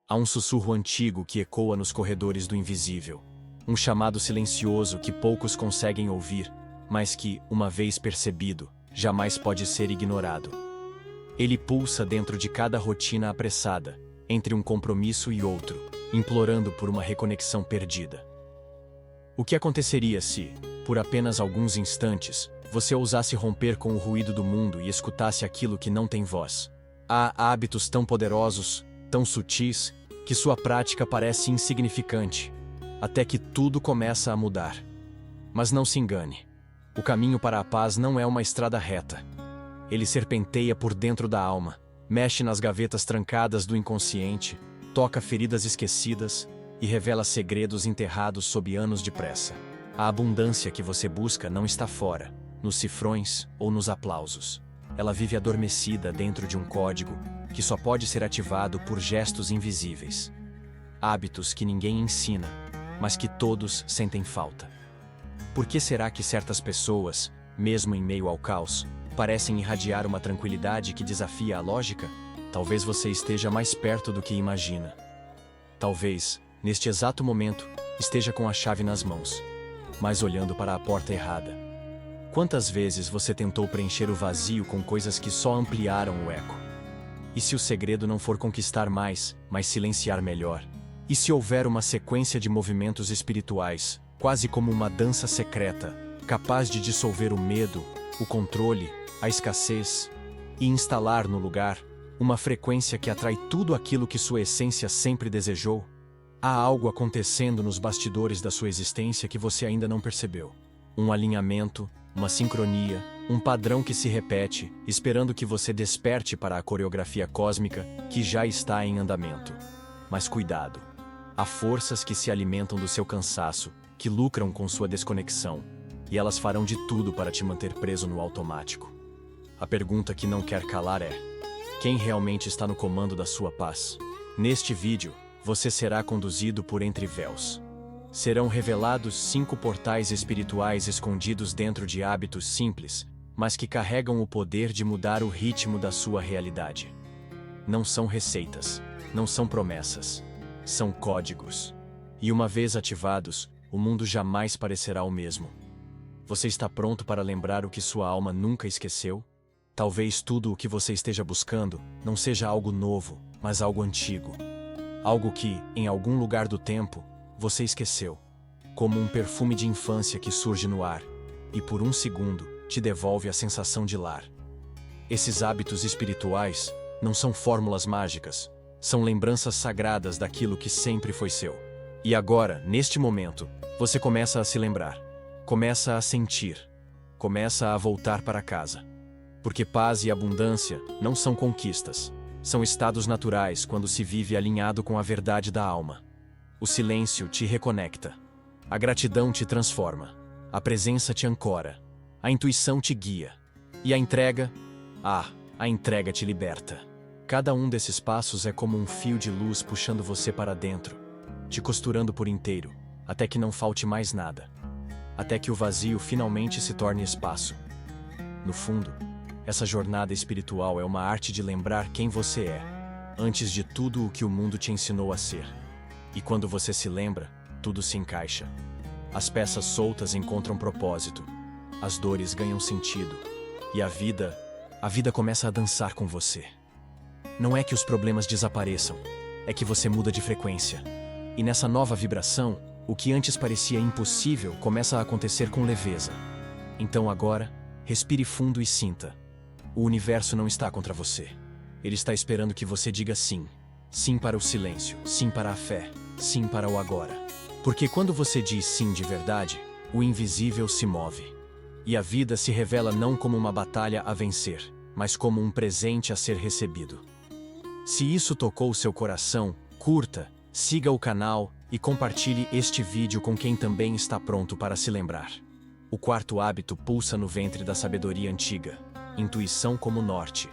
Há um sussurro antigo que ecoa nos corredores do invisível. Um chamado silencioso que poucos conseguem ouvir, mas que, uma vez percebido, jamais pode ser ignorado. Ele pulsa dentro de cada rotina apressada, entre um compromisso e outro, implorando por uma reconexão perdida. O que aconteceria se, por apenas alguns instantes, você ousasse romper com o ruído do mundo e escutasse aquilo que não tem voz? Há hábitos tão poderosos, tão sutis, que sua prática parece insignificante, até que tudo começa a mudar. Mas não se engane. O caminho para a paz não é uma estrada reta. Ele serpenteia por dentro da alma, mexe nas gavetas trancadas do inconsciente, toca feridas esquecidas e revela segredos enterrados sob anos de pressa. A abundância que você busca não está fora, nos cifrões ou nos aplausos. Ela vive adormecida dentro de um código que só pode ser ativado por gestos invisíveis. Hábitos que ninguém ensina, mas que todos sentem falta. Por que será que certas pessoas, mesmo em meio ao caos, parecem irradiar uma tranquilidade que desafia a lógica? Talvez você esteja mais perto do que imagina. Talvez, neste exato momento, esteja com a chave nas mãos, mas olhando para a porta errada. Quantas vezes você tentou preencher o vazio com coisas que só ampliaram o eco? E se o segredo não for conquistar mais, mas silenciar melhor? E se houver uma sequência de movimentos espirituais, quase como uma dança secreta, capaz de dissolver o medo, o controle, a escassez, e instalar no lugar uma frequência que atrai tudo aquilo que sua essência sempre desejou? Há algo acontecendo nos bastidores da sua existência que você ainda não percebeu. Um alinhamento, uma sincronia, um padrão que se repete, esperando que você desperte para a coreografia cósmica que já está em andamento. Mas cuidado! Há forças que se alimentam do seu cansaço, que lucram com sua desconexão, e elas farão de tudo para te manter preso no automático. A pergunta que não quer calar é: quem realmente está no comando da sua paz? Neste vídeo, você será conduzido por entre véus. Serão revelados 5 portais espirituais escondidos dentro de hábitos simples, mas que carregam o poder de mudar o ritmo da sua realidade. Não são receitas, não são promessas, são códigos. E uma vez ativados, o mundo jamais parecerá o mesmo. Você está pronto para lembrar o que sua alma nunca esqueceu? Talvez tudo o que você esteja buscando não seja algo novo, mas algo antigo. Algo que, em algum lugar do tempo, você esqueceu. Como um perfume de infância que surge no ar, e por um segundo, te devolve a sensação de lar. Esses hábitos espirituais não são fórmulas mágicas, são lembranças sagradas daquilo que sempre foi seu. E agora, neste momento, você começa a se lembrar, começa a sentir, começa a voltar para casa. Porque paz e abundância não são conquistas, são estados naturais quando se vive alinhado com a verdade da alma. O silêncio te reconecta, a gratidão te transforma, a presença te ancora, a intuição te guia, e a entrega te liberta. Cada um desses passos é como um fio de luz puxando você para dentro, te costurando por inteiro, até que não falte mais nada. Até que o vazio finalmente se torne espaço. No fundo, essa jornada espiritual é uma arte de lembrar quem você é, antes de tudo o que o mundo te ensinou a ser. E quando você se lembra, tudo se encaixa. As peças soltas encontram propósito, as dores ganham sentido, e a vida começa a dançar com você. Não é que os problemas desapareçam, é que você muda de frequência. E nessa nova vibração, o que antes parecia impossível começa a acontecer com leveza. Então agora, respire fundo e sinta. O universo não está contra você. Ele está esperando que você diga sim. Sim para o silêncio, sim para a fé, sim para o agora. Porque quando você diz sim de verdade, o invisível se move. E a vida se revela não como uma batalha a vencer, mas como um presente a ser recebido. Se isso tocou seu coração, curta, siga o canal e compartilhe este vídeo com quem também está pronto para se lembrar. O 4º hábito pulsa no ventre da sabedoria antiga, intuição como norte.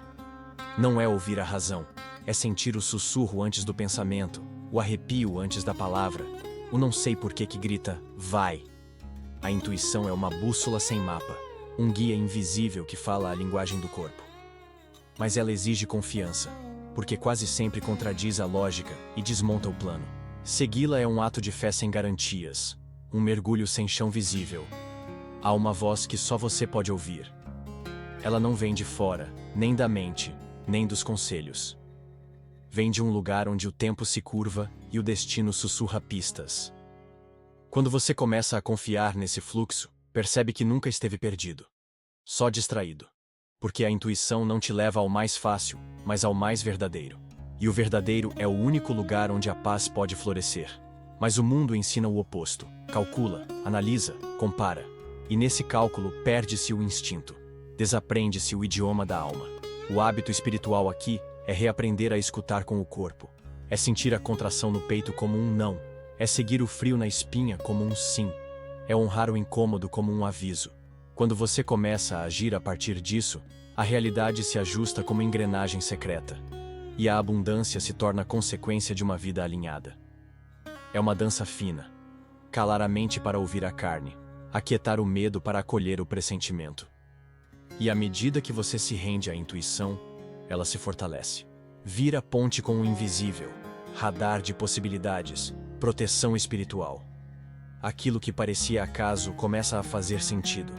Não é ouvir a razão, é sentir o sussurro antes do pensamento, o arrepio antes da palavra, o não sei por que grita, vai. A intuição é uma bússola sem mapa, um guia invisível que fala a linguagem do corpo. Mas ela exige confiança. porque quase sempre contradiz a lógica e desmonta o plano. Segui-la é um ato de fé sem garantias, um mergulho sem chão visível. Há uma voz que só você pode ouvir. Ela não vem de fora, nem da mente, nem dos conselhos. Vem de um lugar onde o tempo se curva e o destino sussurra pistas. Quando você começa a confiar nesse fluxo, percebe que nunca esteve perdido. Só distraído. Porque a intuição não te leva ao mais fácil, mas ao mais verdadeiro. E o verdadeiro é o único lugar onde a paz pode florescer. Mas o mundo ensina o oposto. Calcula, analisa, compara. E nesse cálculo perde-se o instinto. Desaprende-se o idioma da alma. O hábito espiritual aqui é reaprender a escutar com o corpo. É sentir a contração no peito como um não. É seguir o frio na espinha como um sim. É honrar o incômodo como um aviso. Quando você começa a agir a partir disso, a realidade se ajusta como engrenagem secreta. E a abundância se torna consequência de uma vida alinhada. É uma dança fina. Calar a mente para ouvir a carne. Aquietar o medo para acolher o pressentimento. E à medida que você se rende à intuição, ela se fortalece. Vira ponte com o invisível, radar de possibilidades, proteção espiritual. Aquilo que parecia acaso começa a fazer sentido.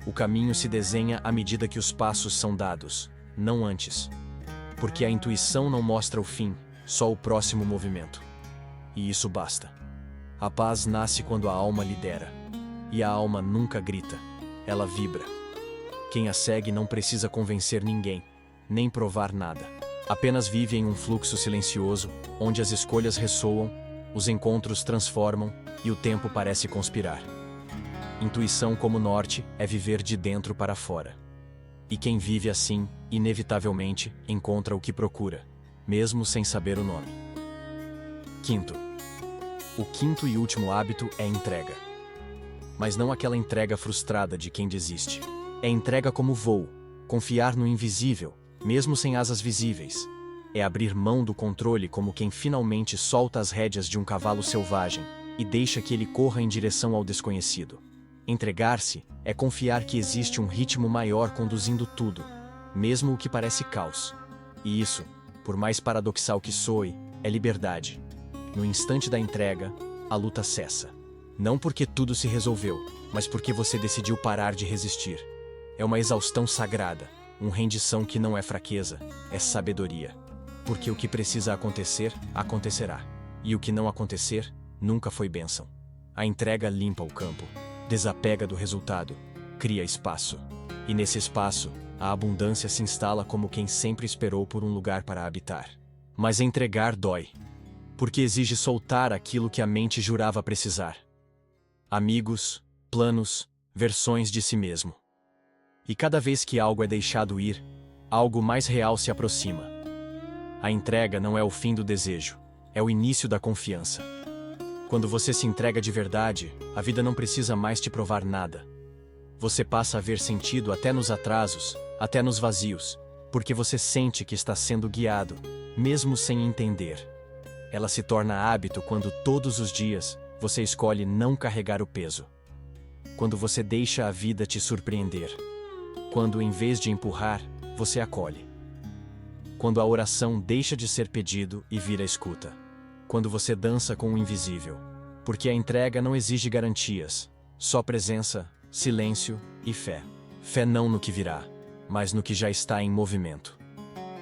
O caminho se desenha à medida que os passos são dados, não antes. Porque a intuição não mostra o fim, só o próximo movimento. E isso basta. A paz nasce quando a alma lidera. E a alma nunca grita, ela vibra. Quem a segue não precisa convencer ninguém, nem provar nada. Apenas vive em um fluxo silencioso, onde as escolhas ressoam, os encontros transformam e o tempo parece conspirar. Intuição como norte é viver de dentro para fora. E quem vive assim, inevitavelmente, encontra o que procura, mesmo sem saber o nome. Quinto. O quinto e último hábito é entrega. Mas não aquela entrega frustrada de quem desiste. É entrega como voo, confiar no invisível, mesmo sem asas visíveis. É abrir mão do controle como quem finalmente solta as rédeas de um cavalo selvagem e deixa que ele corra em direção ao desconhecido. Entregar-se é confiar que existe um ritmo maior conduzindo tudo, mesmo o que parece caos. E isso, por mais paradoxal que soe, é liberdade. No instante da entrega, a luta cessa. Não porque tudo se resolveu, mas porque você decidiu parar de resistir. É uma exaustão sagrada, uma rendição que não é fraqueza, é sabedoria. Porque o que precisa acontecer, acontecerá. E o que não acontecer, nunca foi bênção. A entrega limpa o campo, desapega do resultado, cria espaço. E nesse espaço, a abundância se instala como quem sempre esperou por um lugar para habitar. Mas entregar dói. Porque exige soltar aquilo que a mente jurava precisar. Amigos, planos, versões de si mesmo. E cada vez que algo é deixado ir, algo mais real se aproxima. A entrega não é o fim do desejo, é o início da confiança. Quando você se entrega de verdade, a vida não precisa mais te provar nada. Você passa a ver sentido até nos atrasos, até nos vazios, porque você sente que está sendo guiado, mesmo sem entender. Ela se torna hábito quando todos os dias você escolhe não carregar o peso. Quando você deixa a vida te surpreender. Quando, em vez de empurrar, você acolhe. Quando a oração deixa de ser pedido e vira escuta. Quando você dança com o invisível. Porque a entrega não exige garantias, só presença, silêncio e fé. Fé não no que virá, mas no que já está em movimento.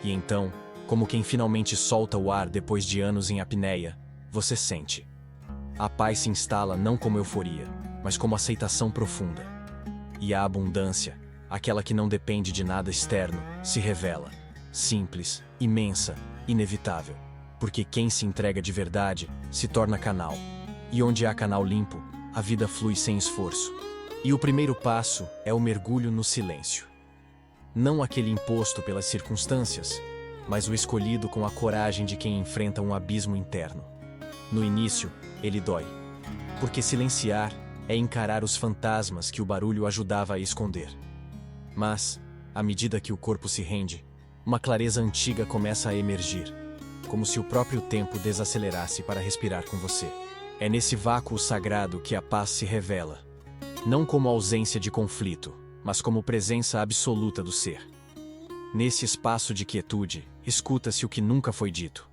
E então, como quem finalmente solta o ar depois de anos em apneia, você sente. A paz se instala não como euforia, mas como aceitação profunda. E a abundância, aquela que não depende de nada externo, se revela. Simples, imensa, inevitável. Porque quem se entrega de verdade se torna canal. E onde há canal limpo, a vida flui sem esforço. E o primeiro passo é o mergulho no silêncio. Não aquele imposto pelas circunstâncias, mas o escolhido com a coragem de quem enfrenta um abismo interno. No início, ele dói. Porque silenciar é encarar os fantasmas que o barulho ajudava a esconder. Mas, à medida que o corpo se rende, uma clareza antiga começa a emergir, como se o próprio tempo desacelerasse para respirar com você. É nesse vácuo sagrado que a paz se revela, não como ausência de conflito, mas como presença absoluta do ser. Nesse espaço de quietude, escuta-se o que nunca foi dito.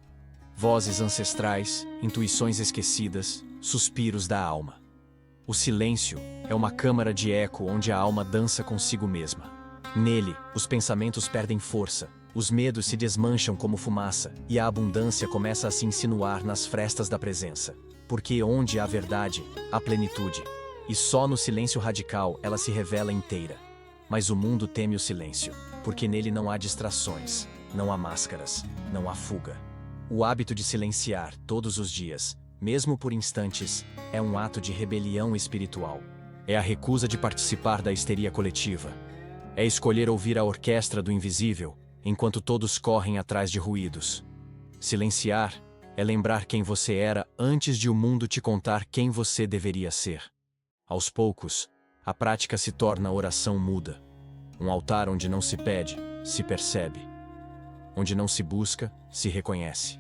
Vozes ancestrais, intuições esquecidas, suspiros da alma. O silêncio é uma câmara de eco onde a alma dança consigo mesma. Nele, os pensamentos perdem força, os medos se desmancham como fumaça, e a abundância começa a se insinuar nas frestas da presença. Porque onde há verdade, há plenitude. E só no silêncio radical ela se revela inteira. Mas o mundo teme o silêncio, porque nele não há distrações, não há máscaras, não há fuga. O hábito de silenciar todos os dias, mesmo por instantes, é um ato de rebelião espiritual. É a recusa de participar da histeria coletiva. É escolher ouvir a orquestra do invisível, enquanto todos correm atrás de ruídos. Silenciar é lembrar quem você era antes de o mundo te contar quem você deveria ser. Aos poucos, a prática se torna oração muda. Um altar onde não se pede, se percebe. Onde não se busca, se reconhece.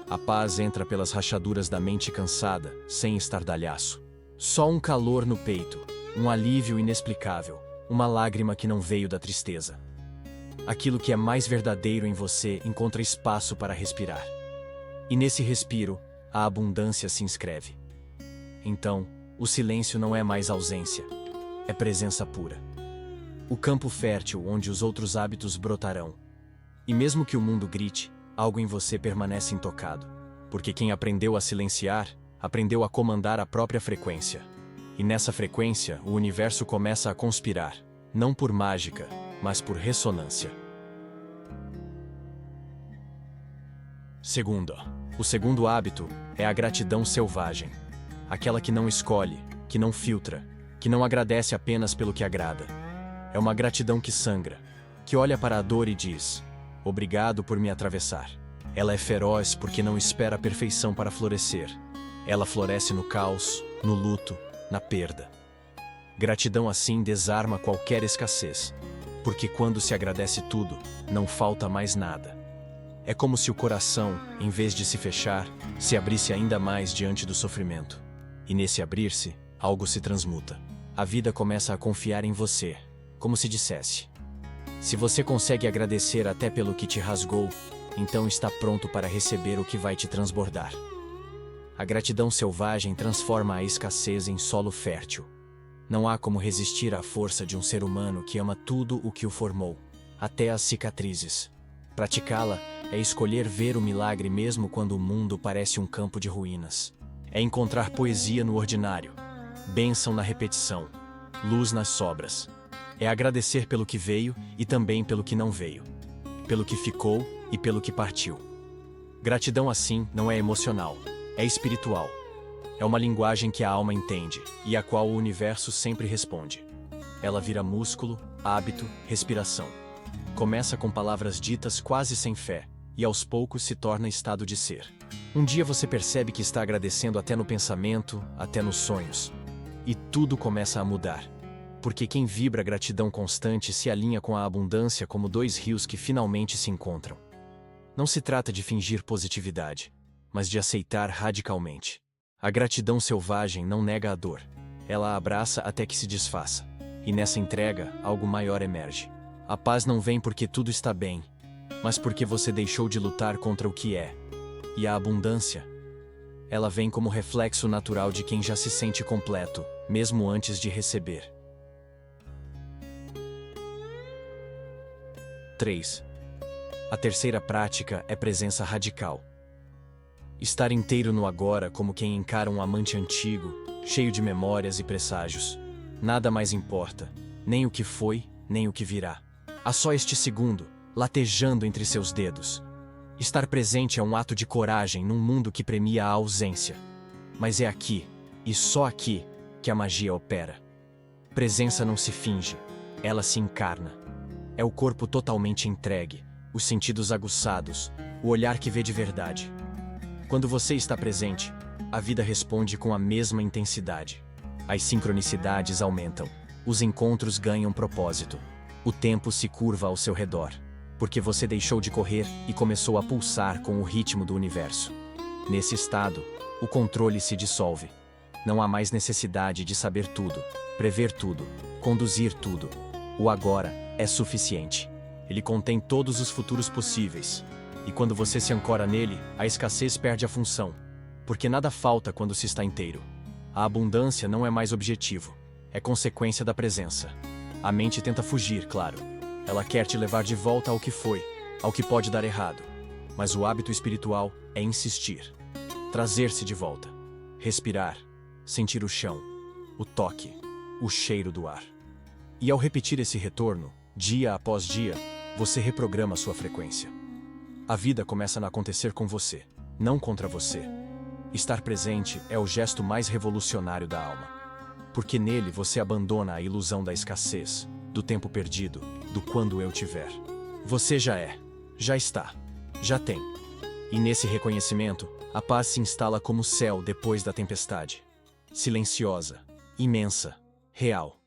A paz entra pelas rachaduras da mente cansada, sem estardalhaço. Só um calor no peito, um alívio inexplicável, uma lágrima que não veio da tristeza. Aquilo que é mais verdadeiro em você encontra espaço para respirar. E nesse respiro, a abundância se inscreve. Então, o silêncio não é mais ausência, é presença pura. O campo fértil onde os outros hábitos brotarão. E mesmo que o mundo grite, algo em você permanece intocado. Porque quem aprendeu a silenciar, aprendeu a comandar a própria frequência. E nessa frequência, o universo começa a conspirar, não por mágica, mas por ressonância. Segundo, o segundo hábito é a gratidão selvagem. Aquela que não escolhe, que não filtra, que não agradece apenas pelo que agrada. É uma gratidão que sangra, que olha para a dor e diz: obrigado por me atravessar. Ela é feroz porque não espera a perfeição para florescer. Ela floresce no caos, no luto, na perda. Gratidão assim desarma qualquer escassez, porque quando se agradece tudo, não falta mais nada. É como se o coração, em vez de se fechar, se abrisse ainda mais diante do sofrimento. E nesse abrir-se, algo se transmuta. A vida começa a confiar em você, como se dissesse: se você consegue agradecer até pelo que te rasgou, então está pronto para receber o que vai te transbordar. A gratidão selvagem transforma a escassez em solo fértil. Não há como resistir à força de um ser humano que ama tudo o que o formou, até as cicatrizes. Praticá-la é escolher ver o milagre mesmo quando o mundo parece um campo de ruínas. É encontrar poesia no ordinário, bênção na repetição, luz nas sobras. É agradecer pelo que veio e também pelo que não veio, pelo que ficou e pelo que partiu. Gratidão assim não é emocional, é espiritual. É uma linguagem que a alma entende e a qual o universo sempre responde. Ela vira músculo, hábito, respiração. Começa com palavras ditas quase sem fé e aos poucos se torna estado de ser. Um dia você percebe que está agradecendo até no pensamento, até nos sonhos. E tudo começa a mudar. Porque quem vibra gratidão constante se alinha com a abundância como dois rios que finalmente se encontram. Não se trata de fingir positividade, mas de aceitar radicalmente. A gratidão selvagem não nega a dor. Ela a abraça até que se desfaça. E nessa entrega, algo maior emerge. A paz não vem porque tudo está bem, mas porque você deixou de lutar contra o que é. E a abundância? Ela vem como reflexo natural de quem já se sente completo, mesmo antes de receber. 3. A terceira prática é presença radical. Estar inteiro no agora como quem encara um amante antigo, cheio de memórias e presságios. Nada mais importa, nem o que foi, nem o que virá. Há só este segundo, latejando entre seus dedos. Estar presente é um ato de coragem num mundo que premia a ausência. Mas é aqui, e só aqui, que a magia opera. Presença não se finge, ela se encarna. É o corpo totalmente entregue, os sentidos aguçados, o olhar que vê de verdade. Quando você está presente, a vida responde com a mesma intensidade. As sincronicidades aumentam, os encontros ganham propósito. O tempo se curva ao seu redor, porque você deixou de correr e começou a pulsar com o ritmo do universo. Nesse estado, o controle se dissolve. Não há mais necessidade de saber tudo, prever tudo, conduzir tudo. O agora é suficiente. Ele contém todos os futuros possíveis. E quando você se ancora nele, a escassez perde a função. Porque nada falta quando se está inteiro. A abundância não é mais objetivo. É consequência da presença. A mente tenta fugir, claro. Ela quer te levar de volta ao que foi, ao que pode dar errado. Mas o hábito espiritual é insistir. Trazer-se de volta. Respirar. Sentir o chão. O toque. O cheiro do ar. E ao repetir esse retorno, dia após dia, você reprograma sua frequência. A vida começa a acontecer com você, não contra você. Estar presente é o gesto mais revolucionário da alma. Porque nele você abandona a ilusão da escassez, do tempo perdido, do quando eu tiver. Você já é, já está, já tem. E nesse reconhecimento, a paz se instala como céu depois da tempestade. Silenciosa, imensa, real.